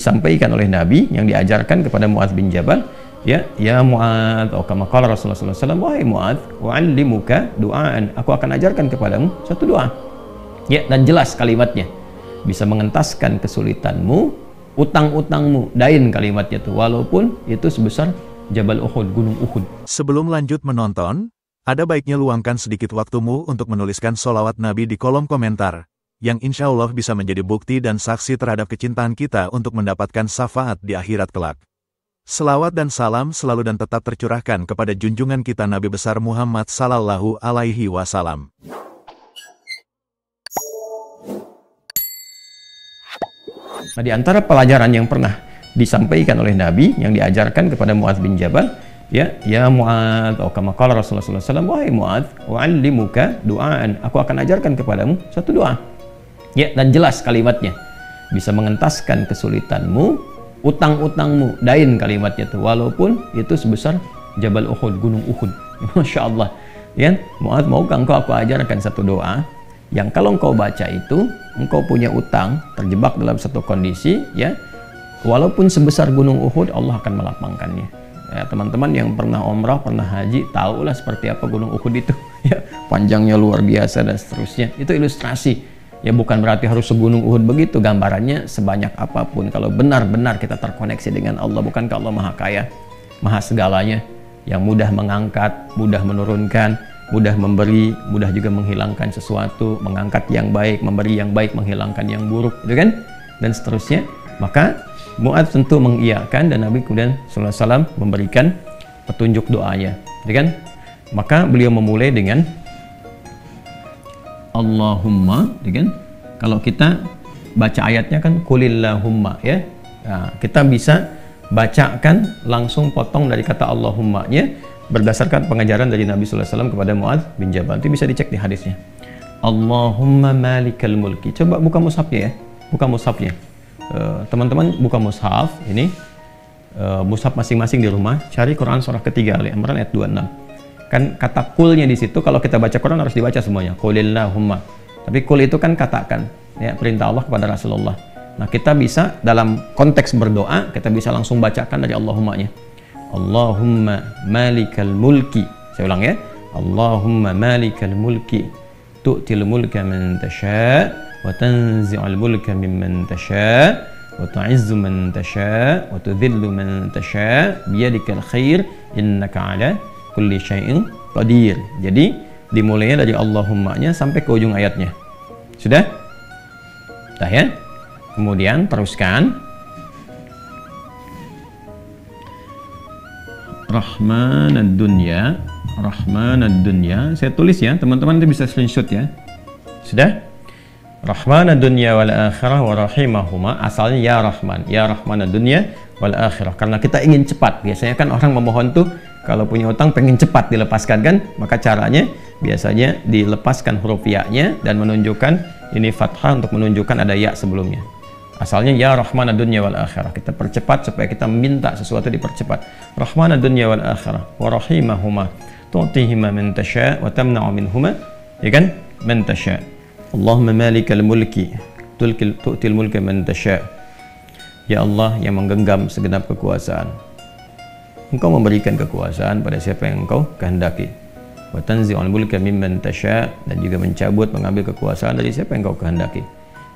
disampaikan oleh Nabi yang diajarkan kepada Muadz bin Jabal, ya Muadz, atau kama qala Rasulullah sallallahu alaihi wasallam, wahai Muadz, u'allimuka du'aan, aku akan ajarkan kepadamu satu doa. Ya, dan jelas kalimatnya, bisa mengentaskan kesulitanmu, utang-utangmu, dain kalimatnya tuh, walaupun itu sebesar Jabal Uhud, gunung Uhud. Sebelum lanjut menonton, ada baiknya luangkan sedikit waktumu untuk menuliskan sholawat Nabi di kolom komentar, yang insya Allah bisa menjadi bukti dan saksi terhadap kecintaan kita untuk mendapatkan syafaat di akhirat kelak. Selawat dan salam selalu dan tetap tercurahkan kepada junjungan kita Nabi besar Muhammad sallallahu alaihi wasallam. Nah, di antara pelajaran yang pernah disampaikan oleh Nabi yang diajarkan kepada Muadz bin Jabal, ya Muadz, atau kama qala Rasulullah sallallahu alaihi wasallam, wahai Muadz, u'allimuka du'aan, aku akan ajarkan kepadamu satu doa. Ya, dan jelas kalimatnya, bisa mengentaskan kesulitanmu, utang-utangmu, dain kalimatnya tuh, walaupun itu sebesar Jabal Uhud, gunung Uhud. Masya Allah. Ya, Muadz, maukah engkau aku ajarkan satu doa yang kalau engkau baca itu, engkau punya utang, terjebak dalam satu kondisi, ya, walaupun sebesar gunung Uhud, Allah akan melapangkannya. Ya, teman-teman yang pernah umrah, pernah haji, tahulah seperti apa gunung Uhud itu. Ya, panjangnya luar biasa dan seterusnya. Itu ilustrasi. Ya, bukan berarti harus segunung Uhud begitu, gambarannya sebanyak apapun. Kalau benar-benar kita terkoneksi dengan Allah, bukankah Allah Maha Kaya, Maha segalanya, yang mudah mengangkat, mudah menurunkan, mudah memberi, mudah juga menghilangkan sesuatu, mengangkat yang baik, memberi yang baik, menghilangkan yang buruk, gitu kan? Dan seterusnya. Maka Muadz tentu mengiyakan, dan Nabi kemudian sallallahu alaihi wasallam memberikan petunjuk doanya, gitu kan? Maka beliau memulai dengan Allahumma, gitu kan? Kalau kita baca ayatnya kan kulillahumma, ya. Nah, kita bisa bacakan langsung potong dari kata Allahumma-nya berdasarkan pengajaran dari Nabi sallallahu alaihi wasallam kepada Muadz bin Jabal. Itu bisa dicek di hadisnya. Allahumma malikal mulki. Coba buka mushafnya, ya. Buka mushafnya. Teman-teman buka mushaf ini, mushaf masing-masing di rumah, cari Quran surah ketiga Ali Imran ayat 26. Kan kata kulnya di situ, kalau kita baca Quran harus dibaca semuanya, kulillahumma. Tapi kul itu kan katakan, ya, perintah Allah kepada Rasulullah. Nah, kita bisa dalam konteks berdoa, kita bisa langsung bacakan dari Allahumma-nya. Allahumma malikal mulki. Saya ulang, ya. Allahumma malikal mulki tu'til mulka man tasha wa tanzi'ul mulka mimman tasha wa tu'izzu man tasha wa tudhillu man tasha biyadikal khair innaka ala kulli syai'in qadir. Jadi dimulainya dari Allahumma-nya sampai ke ujung ayatnya. Sudah? Dah, ya. Kemudian teruskan Rahmanad dunya, Rahmanad dunya. Saya tulis, ya, teman-teman itu bisa screenshot, ya. Sudah? Rahmanad dunya wal akhirah wa rahimahuma. Asalnya ya Rahman, ya Rahmanad dunya wal akhirah. Karena kita ingin cepat. Biasanya kan orang memohon tuh kalau punya utang pengen cepat dilepaskan, kan? Maka caranya biasanya dilepaskan huruf ya-nya dan menunjukkan ini fathah untuk menunjukkan ada ya sebelumnya. Asalnya ya Rahmanad dunya wal akhirah. Kita percepat supaya kita minta sesuatu dipercepat. Rahmanad dunya wal akhirah wa rahimahuma tu'tihima man tasha wa tamna'u minhuma, ya kan? Man tasha. Allahumma malikal mulki tu'til mulka man tasha. Ya Allah yang menggenggam segenap kekuasaan, Engkau memberikan kekuasaan pada siapa yang Engkau kehendaki. Wa tanzi'ul mulka mimman tasha, dan juga mencabut, mengambil kekuasaan dari siapa yang Engkau kehendaki.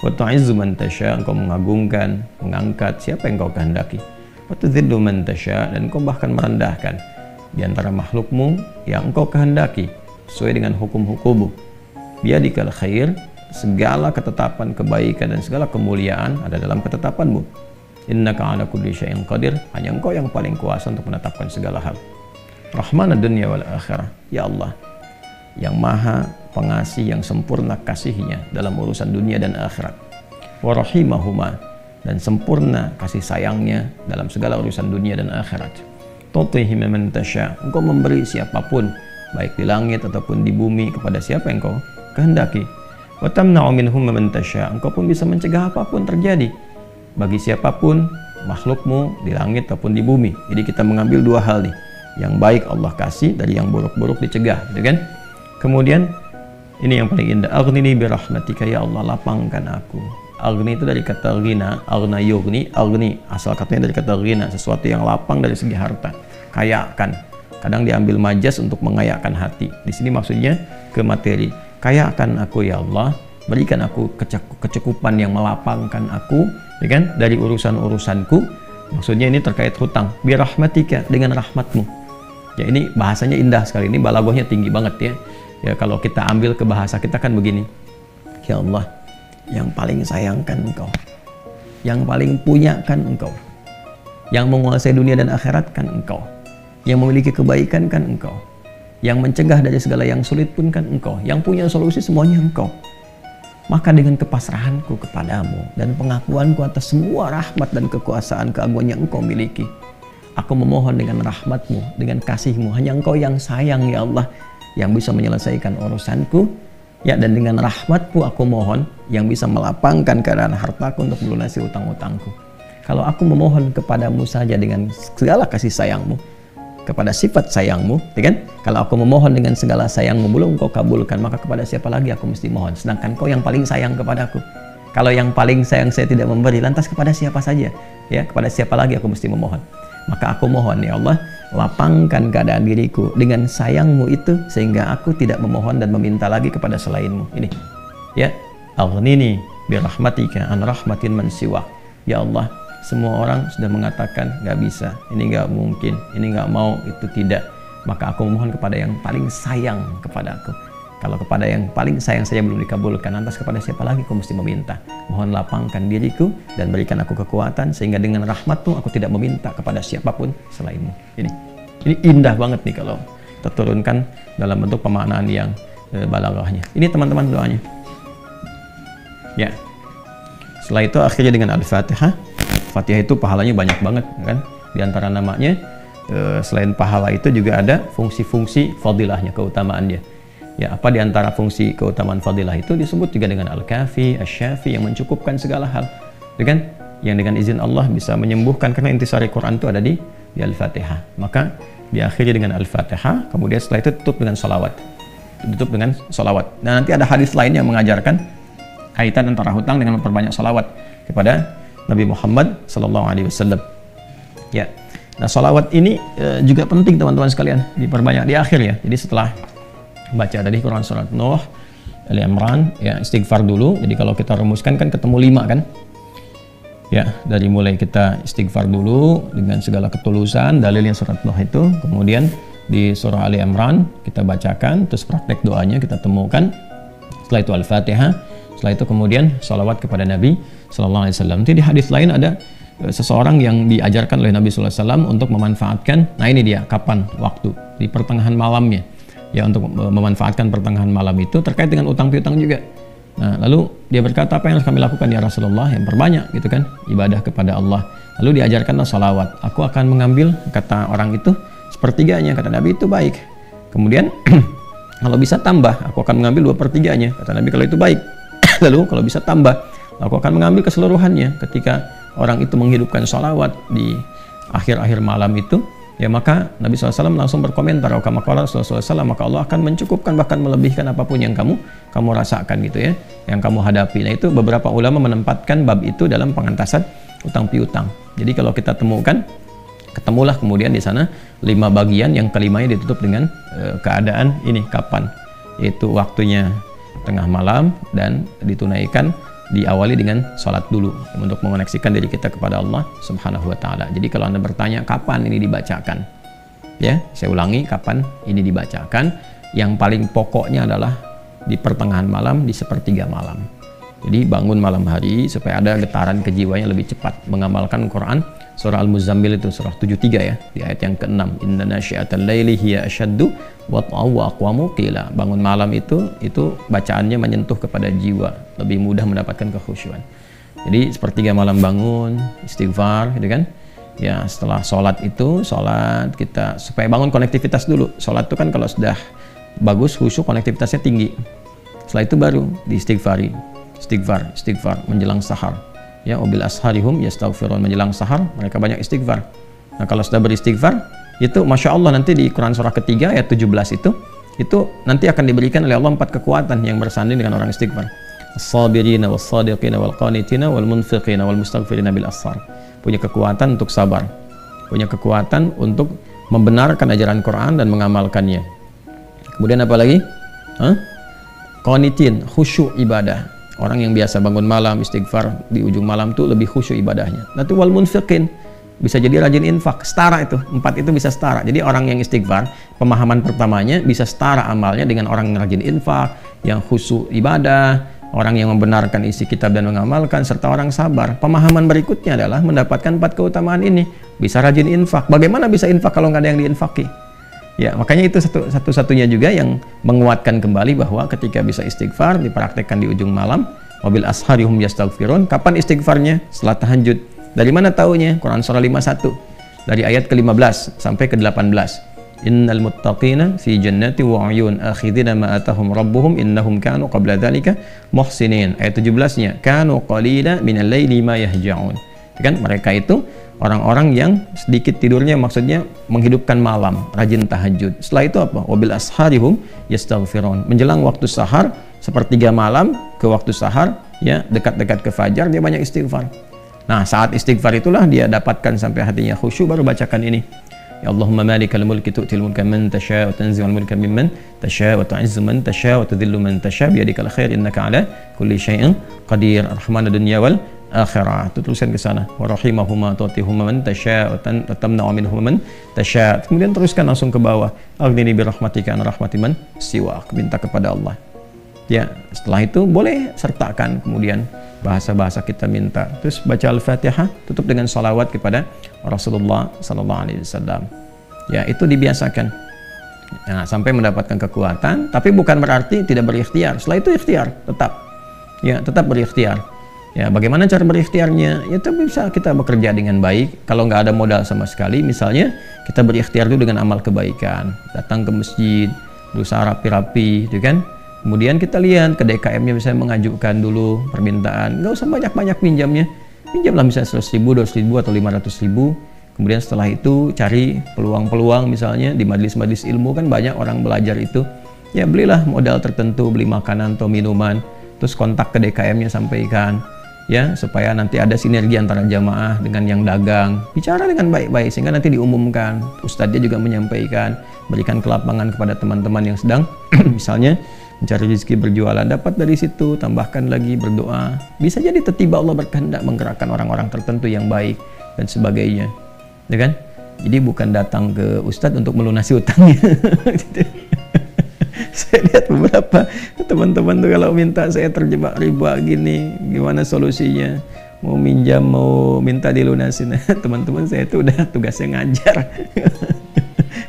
Wa tu'izzu man tasha, Engkau mengagungkan, mengangkat siapa yang Engkau kehendaki. Wa tudhillu man tasha, dan Engkau bahkan merendahkan di antara makhlukmu yang Engkau kehendaki sesuai dengan hukum-hukum-Mu. Biyadikal khair, segala ketetapan kebaikan dan segala kemuliaan ada dalam ketetapan-Mu. Innaka ala kulli syai'in qadir, hanya Engkau yang paling kuasa untuk menetapkan segala hal. Rahmanad dunya wal akhirah, ya Allah yang maha pengasih, yang sempurna kasihnya dalam urusan dunia dan akhirat. Wa rahimahuma, dan sempurna kasih sayangnya dalam segala urusan dunia dan akhirat. Tu'tihima man tasha, Engkau memberi siapapun, baik di langit ataupun di bumi, kepada siapa yang Engkau kehendaki. Wa tamna'u minhum man tasha, Engkau pun bisa mencegah apapun terjadi bagi siapapun, makhlukmu di langit ataupun di bumi. Jadi kita mengambil dua hal nih, yang baik Allah kasih, dari yang buruk-buruk dicegah, gitu kan? Kemudian ini yang paling indah, aghnini bi rahmatika, ya Allah lapangkan Agni itu dari kata ghina, aghna yughni, agni. Asal katanya dari kata ghina, sesuatu yang lapang dari segi harta. Kayakan. Kadang diambil majas untuk mengayakkan hati. Di sini maksudnya ke materi. Kayakan aku ya Allah, berikan aku kecukupan yang melapangkan aku, ya kan, dari urusan-urusanku. Maksudnya ini terkait hutang. Bi rahmatika, dengan rahmatmu. Ya ini bahasanya indah sekali. Ini balaghahnya tinggi banget ya. Ya kalau kita ambil ke bahasa kita kan begini. Ya Allah, yang paling sayangkan Engkau, yang paling punya kan Engkau, yang menguasai dunia dan akhirat kan Engkau, yang memiliki kebaikan kan Engkau, yang mencegah dari segala yang sulit pun kan Engkau, yang punya solusi semuanya Engkau. Maka dengan kepasrahanku kepadamu dan pengakuanku atas semua rahmat dan kekuasaan keagungan yang Engkau miliki, aku memohon dengan rahmatmu, dengan kasihmu, hanya Engkau yang sayang ya Allah, yang bisa menyelesaikan urusanku. Ya, dan dengan rahmatmu aku mohon yang bisa melapangkan keadaan hartaku untuk melunasi utang-utangku. Kalau aku memohon kepadamu saja dengan segala kasih sayangmu, kepada sifat sayangmu, ya kan? Kalau aku memohon dengan segala sayangmu belum kau kabulkan, maka kepada siapa lagi aku mesti mohon? Sedangkan kau yang paling sayang kepadaku. Kalau yang paling sayang saya tidak memberi, lantas kepada siapa saja? Ya, kepada siapa lagi aku mesti memohon? Maka aku mohon ya Allah, lapangkan keadaan diriku dengan sayangmu itu sehingga aku tidak memohon dan meminta lagi kepada selainmu. Ini ya, aghnini bi rahmatika an rahmatin man siwa. Ya Allah, semua orang sudah mengatakan nggak bisa, ini nggak mungkin, ini nggak mau, itu tidak. Maka aku memohon kepada yang paling sayang kepada aku. Kalau kepada yang paling sayang saja belum dikabulkan, lantas kepada siapa lagi aku mesti meminta? Mohon lapangkan diriku dan berikan aku kekuatan sehingga dengan rahmatmu aku tidak meminta kepada siapapun selainmu. Ini indah banget nih kalau kita turunkan dalam bentuk pemaknaan yang balaghahnya. Ini teman-teman doanya. Ya. Setelah itu akhirnya dengan Al-Fatihah. Fatihah itu pahalanya banyak banget kan? Di antara namanya selain pahala itu juga ada fungsi-fungsi fadilahnya, keutamaannya. Ya, apa di antara fungsi keutamaan fadilah itu disebut juga dengan Al-Kafi, Asy-Syafi yang mencukupkan segala hal. Ya kan? Yang dengan izin Allah bisa menyembuhkan, karena intisari Quran itu ada di Al-Fatihah. Maka diakhiri dengan Al-Fatihah, kemudian setelah itu tutup dengan salawat. Tutup dengan salawat. Dan nanti ada hadis lain yang mengajarkan kaitan antara hutang dengan memperbanyak salawat kepada Nabi Muhammad SAW. Ya. Nah, salawat ini juga penting teman-teman sekalian, diperbanyak di akhir ya. Jadi setelah baca tadi Quran surat Nuh, Ali Imran, ya istighfar dulu. Jadi kalau kita rumuskan kan ketemu 5 kan? Ya, dari mulai kita istighfar dulu dengan segala ketulusan, dalilnya surat Nuh itu. Kemudian di surah Ali Imran kita bacakan, terus praktek doanya kita temukan. Setelah itu Al-Fatihah, setelah itu kemudian salawat kepada Nabi Sallallahu Alaihi Wasallam. Nanti di hadis lain ada seseorang yang diajarkan oleh Nabi Sallallahu Alaihi Wasallam untuk memanfaatkan, nah ini dia, kapan waktu, di pertengahan malamnya. Ya, untuk memanfaatkan pertengahan malam itu terkait dengan utang piutang juga. Nah, lalu dia berkata, apa yang harus kami lakukan ya Rasulullah? Yang perbanyak gitu kan, ibadah kepada Allah. Lalu diajarkanlah salawat. Aku akan mengambil, kata orang itu, sepertiganya. Kata Nabi, itu baik. Kemudian kalau bisa tambah, aku akan mengambil 2/3-nya. Kata Nabi, kalau itu baik. Lalu kalau bisa tambah, aku akan mengambil keseluruhannya. Ketika orang itu menghidupkan salawat di akhir-akhir malam itu, ya maka Nabi SAW langsung berkomentar, maka Allah akan mencukupkan, bahkan melebihkan apapun yang kamu rasakan gitu ya, yang kamu hadapi. Nah, itu beberapa ulama menempatkan bab itu dalam pengantasan utang piutang. Jadi kalau kita temukan, ketemulah kemudian di sana 5 bagian, yang kelimanya ditutup dengan keadaan ini kapan, yaitu waktunya tengah malam dan ditunaikan, diawali dengan sholat dulu untuk mengoneksikan diri kita kepada Allah Subhanahu wa Ta'ala. Jadi kalau Anda bertanya kapan ini dibacakan, ya saya ulangi, kapan ini dibacakan, yang paling pokoknya adalah di pertengahan malam, di 1/3 malam. Jadi bangun malam hari supaya ada getaran kejiwanya lebih cepat mengamalkan Quran. Surah Al-Muzammil itu surah 73 ya, di ayat yang ke-6, inna nasyi'atal laili hiya asyaddu wat'aw wa aqwamu qila. Bangun malam itu bacaannya menyentuh kepada jiwa, lebih mudah mendapatkan kekhusyuan. Jadi 1/3 malam bangun, istighfar gitu kan. Ya, setelah sholat itu, sholat kita supaya bangun konektivitas dulu. Sholat itu kan kalau sudah bagus khusyuk, konektivitasnya tinggi. Setelah itu baru diistighfari. Istighfar menjelang sahar. Ya, wabil asharihum yastaghfirun, menjelang sahar mereka banyak istighfar. Nah, kalau sudah beristighfar itu Masya Allah, nanti di Quran surah ketiga ayat 17 itu nanti akan diberikan oleh Allah 4 kekuatan yang bersanding dengan orang istighfar. as-sabirina was-sadiqina wal-qanitina wal-munfiqina wal-mustaghfirina bil ashar. Punya kekuatan untuk sabar, punya kekuatan untuk membenarkan ajaran Quran dan mengamalkannya. Kemudian apa lagi? Qanitin, khusyuk ibadah. Orang yang biasa bangun malam istighfar di ujung malam tuh lebih khusyuk ibadahnya. Nanti wal munfiqin, bisa jadi rajin infak, setara itu. 4 itu bisa setara. Jadi orang yang istighfar, pemahaman pertamanya bisa setara amalnya dengan orang yang rajin infak, yang khusyuk ibadah, orang yang membenarkan isi kitab dan mengamalkan, serta orang sabar. Pemahaman berikutnya adalah mendapatkan 4 keutamaan ini. Bisa rajin infak. Bagaimana bisa infak kalau nggak ada yang diinfaki? Ya, makanya itu satu-satunya juga yang menguatkan kembali bahwa ketika bisa istighfar dipraktekkan di ujung malam, wabil asharihum yastaghfirun. Kapan istighfarnya? Setelah tahajud. Dari mana taunya? Quran surah 51 dari ayat ke-15 sampai ke-18. Innal muttaqina fi jannati wa 'uyun akhidina ma atahum rabbuhum innahum kanu qabla dzalika muhsinin. Ayat 17-nya, kanu qalila minal laili ma yahja'un. Kan mereka itu orang-orang yang sedikit tidurnya, maksudnya menghidupkan malam, rajin tahajud. Setelah itu apa? Wabil asharihum yastaghfirun. Menjelang waktu sahar, sepertiga malam ke waktu sahar, ya dekat-dekat ke fajar, dia banyak istighfar. Nah, saat istighfar itulah dia dapatkan sampai hatinya khusyuk, baru bacakan ini. Ya Allahumma malikal mulki tu'til mulka man tasha wa tanzi'ul mulka mimman tasha wa tu'izzu man tasha wa tudhillu man tasha biyadikal khair innaka ala kulli syai'in qadir. Rahmanad dunya wal akhirah. Itu tulisan ke sana. Wa rahimahuma tu'tihuma man tasha wa tamna'u minhum man tasha. Kemudian teruskan langsung ke bawah. Aghnini bi rahmatika an rahmati man siwak. Minta kepada Allah. Ya, setelah itu boleh sertakan kemudian bahasa-bahasa kita minta. Terus baca Al-Fatihah, tutup dengan salawat kepada Rasulullah sallallahu alaihi wasallam. Ya, itu dibiasakan. Nah, sampai mendapatkan kekuatan, tapi bukan berarti tidak berikhtiar. Setelah itu ikhtiar tetap. Ya, tetap berikhtiar. Ya, bagaimana cara berikhtiarnya? Ya, tapi bisa kita bekerja dengan baik. Kalau nggak ada modal sama sekali, misalnya kita berikhtiar dulu dengan amal kebaikan. Datang ke masjid, berusaha rapi-rapi, gitu kan? Kemudian kita lihat ke DKM-nya, misalnya mengajukan dulu permintaan. Nggak usah banyak-banyak pinjamnya. Pinjamlah misalnya 100.000, 200.000 atau 500.000. Kemudian setelah itu cari peluang-peluang, misalnya di majelis-majelis ilmu kan banyak orang belajar itu. Ya belilah modal tertentu, beli makanan atau minuman. Terus kontak ke DKM-nya, sampaikan. Ya, supaya nanti ada sinergi antara jamaah dengan yang dagang. Bicara dengan baik-baik sehingga nanti diumumkan. Ustadznya juga menyampaikan, berikan kelapangan kepada teman-teman yang sedang misalnya mencari rezeki berjualan, dapat dari situ, tambahkan lagi berdoa. Bisa jadi tiba-tiba Allah berkehendak menggerakkan orang-orang tertentu yang baik dan sebagainya, ya kan? Jadi bukan datang ke ustadz untuk melunasi utangnya. Saya lihat beberapa teman-teman tuh kalau minta, saya terjebak riba gini, gimana solusinya? Mau minjam, mau minta dilunasin. Teman-teman saya itu udah tugasnya ngajar.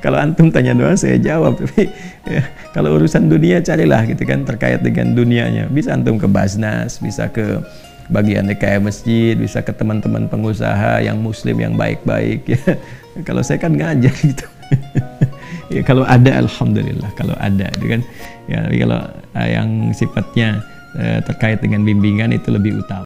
Kalau antum tanya doang saya jawab, tapi ya, kalau urusan dunia carilah gitu kan, terkait dengan dunianya. Bisa antum ke Basnas, bisa ke bagian DKM masjid, bisa ke teman-teman pengusaha yang muslim yang baik-baik ya. Kalau saya kan ngajar gitu. Ya kalau ada alhamdulillah, kalau ada gitu kan. Ya kalau yang sifatnya terkait dengan bimbingan itu lebih utama.